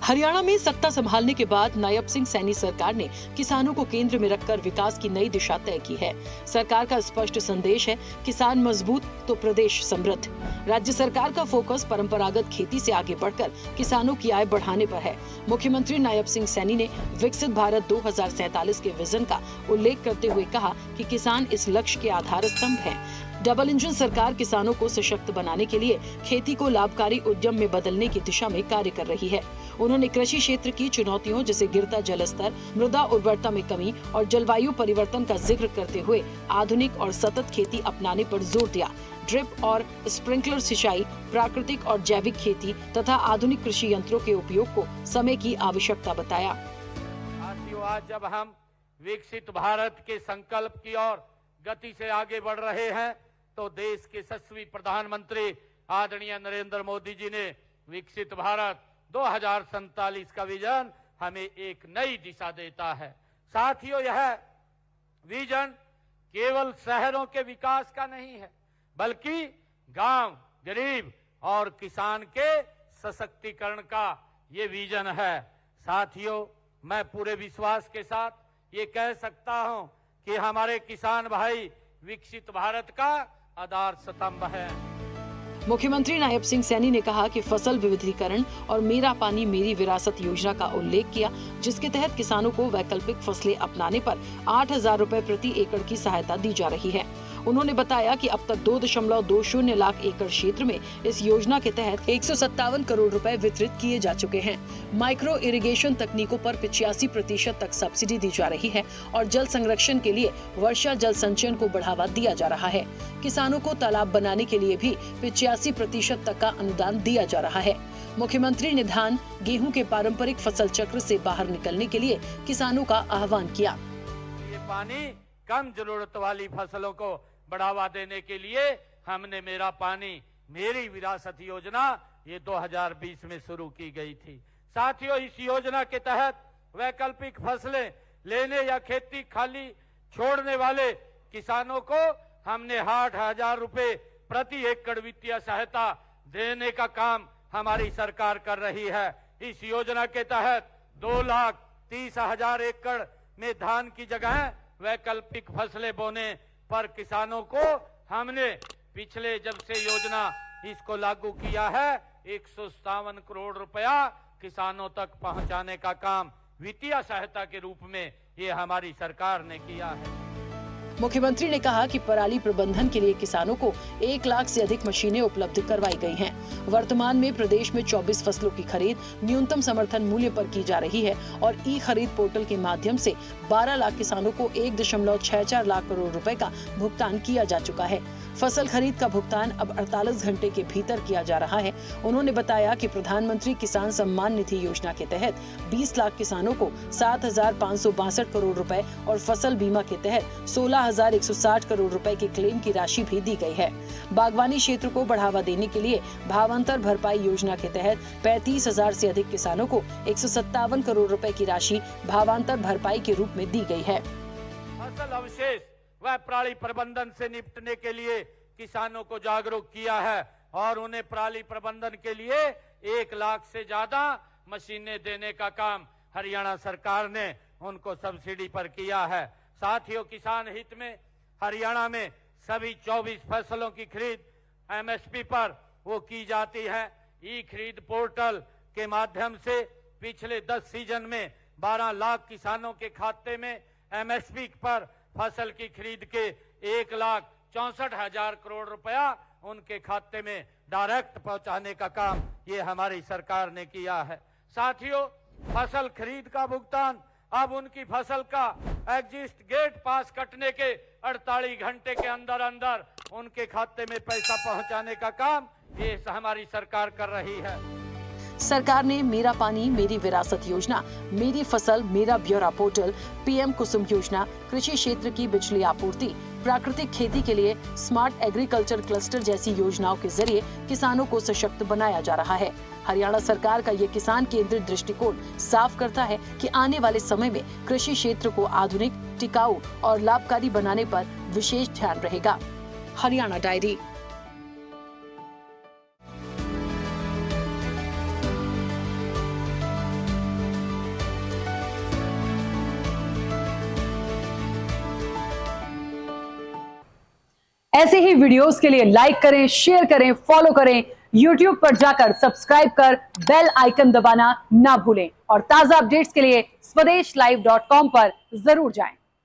हरियाणा में सत्ता संभालने के बाद नायब सिंह सैनी सरकार ने किसानों को केंद्र में रखकर विकास की नई दिशा तय की है। सरकार का स्पष्ट संदेश है, किसान मजबूत तो प्रदेश समृद्ध। राज्य सरकार का फोकस परंपरागत खेती से आगे बढ़कर किसानों की आय बढ़ाने पर है। मुख्यमंत्री नायब सिंह सैनी ने विकसित भारत 2047 के विजन का उल्लेख करते हुए कहा कि किसान इस लक्ष्य के आधार स्तंभ हैं। डबल इंजन सरकार किसानों को सशक्त बनाने के लिए खेती को लाभकारी उद्यम में बदलने की दिशा में कार्य कर रही है। उन्होंने कृषि क्षेत्र की चुनौतियों जैसे गिरता जलस्तर, मृदा उर्वरता में कमी और जलवायु परिवर्तन का जिक्र करते हुए आधुनिक और सतत खेती अपनाने पर जोर दिया। ड्रिप और स्प्रिंकलर सिंचाई, प्राकृतिक और जैविक खेती तथा आधुनिक कृषि यंत्रों के उपयोग को समय की आवश्यकता बताया। आज जब हम विकसित भारत के संकल्प की ओर गति से आगे बढ़ रहे हैं, तो देश के यशस्वी प्रधानमंत्री आदरणीय नरेंद्र मोदी जी ने विकसित भारत 2047 का विजन हमें एक नई दिशा देता है। साथियों, यह विजन केवल शहरों के विकास का नहीं है, बल्कि गांव, गरीब और किसान के सशक्तिकरण का ये विजन है। साथियों, मैं पूरे विश्वास के साथ ये कह सकता हूं कि हमारे किसान भाई विकसित भारत का आधार स्तंभ है। मुख्यमंत्री नायब सिंह सैनी ने कहा कि फसल विविधीकरण और मेरा पानी मेरी विरासत योजना का उल्लेख किया, जिसके तहत किसानों को वैकल्पिक फसलें अपनाने पर 8,000 रुपए प्रति एकड़ की सहायता दी जा रही है। उन्होंने बताया कि अब तक 2.20 लाख एकड़ क्षेत्र में इस योजना के तहत 157 करोड़ रुपए वितरित किए जा चुके हैं। माइक्रो इरिगेशन तकनीकों पर 85% तक सब्सिडी दी जा रही है और जल संरक्षण के लिए वर्षा जल संचयन को बढ़ावा दिया जा रहा है। किसानों को तालाब बनाने के लिए भी 85% तक का अनुदान दिया जा रहा है। मुख्यमंत्री ने धान, गेहूं के पारंपरिक फसल चक्र से बाहर निकलने के लिए किसानों का आह्वान किया। ये पानी कम जरूरत वाली फसलों को बढ़ावा देने के लिए हमने मेरा पानी मेरी विरासत योजना ये 2020 में शुरू की गई थी। साथियों, इस योजना के तहत वैकल्पिक फसलें लेने या खेती खाली छोड़ने वाले किसानों को हमने 8,000 रुपए प्रति एकड़ वित्तीय सहायता देने का काम हमारी सरकार कर रही है। इस योजना के तहत 2,30,000 एकड़ में धान की जगह वैकल्पिक फसलें बोने पर किसानों को हमने पिछले जब से योजना इसको लागू किया है 157 करोड़ रुपया किसानों तक पहुंचाने का काम वित्तीय सहायता के रूप में ये हमारी सरकार ने किया है। मुख्यमंत्री ने कहा कि पराली प्रबंधन के लिए किसानों को 1 लाख से अधिक मशीनें उपलब्ध करवाई गई हैं। वर्तमान में प्रदेश में 24 फसलों की खरीद न्यूनतम समर्थन मूल्य पर की जा रही है और ई खरीद पोर्टल के माध्यम से 12 लाख किसानों को 1.64 लाख करोड़ रुपए का भुगतान किया जा चुका है। फसल खरीद का भुगतान अब 48 घंटे के भीतर किया जा रहा है। उन्होंने बताया कि प्रधानमंत्री किसान सम्मान निधि योजना के तहत 20 लाख किसानों को 7,562 करोड़ रुपए और फसल बीमा के तहत 16,160 करोड़ रुपए के क्लेम की राशि भी दी गई है। बागवानी क्षेत्र को बढ़ावा देने के लिए भावांतर भरपाई योजना के तहत 35,000 से अधिक किसानों को 157 करोड़ रुपए की राशि भावांतर भरपाई के रूप में दी गई है। फसल अवशेष व पराली प्रबंधन से निपटने के लिए किसानों को जागरूक किया है और उन्हें पराली प्रबंधन के लिए 1 लाख से ज्यादा मशीनें देने का काम हरियाणा सरकार ने उनको सब्सिडी पर किया है। साथियों, किसान हित में हरियाणा में सभी 24 फसलों की खरीद एमएसपी पर वो की जाती है। ई खरीद पोर्टल के माध्यम से पिछले 10 सीजन में 12 लाख किसानों के खाते में एमएसपी पर फसल की खरीद के 1,64,000 करोड़ रुपया उनके खाते में डायरेक्ट पहुंचाने का काम ये हमारी सरकार ने किया है। साथियों, फसल खरीद का भुगतान अब उनकी फसल का एग्जिस्ट गेट पास कटने के 48 घंटे के अंदर अंदर उनके खाते में पैसा पहुंचाने का काम ये हमारी सरकार कर रही है। सरकार ने मेरा पानी मेरी विरासत योजना, मेरी फसल मेरा ब्यौरा पोर्टल, पीएम कुसुम योजना, कृषि क्षेत्र की बिजली आपूर्ति, प्राकृतिक खेती के लिए स्मार्ट एग्रीकल्चर क्लस्टर जैसी योजनाओं के जरिए किसानों को सशक्त बनाया जा रहा है। हरियाणा सरकार का ये किसान केंद्रित दृष्टिकोण साफ करता है कि आने वाले समय में कृषि क्षेत्र को आधुनिक, टिकाऊ और लाभकारी बनाने पर विशेष ध्यान रहेगा। हरियाणा डायरी। ऐसे ही वीडियोस के लिए लाइक करें, शेयर करें, फॉलो करें। YouTube पर जाकर सब्सक्राइब कर बेल आइकन दबाना ना भूलें और ताजा अपडेट्स के लिए swedeshlive.com पर जरूर जाएं।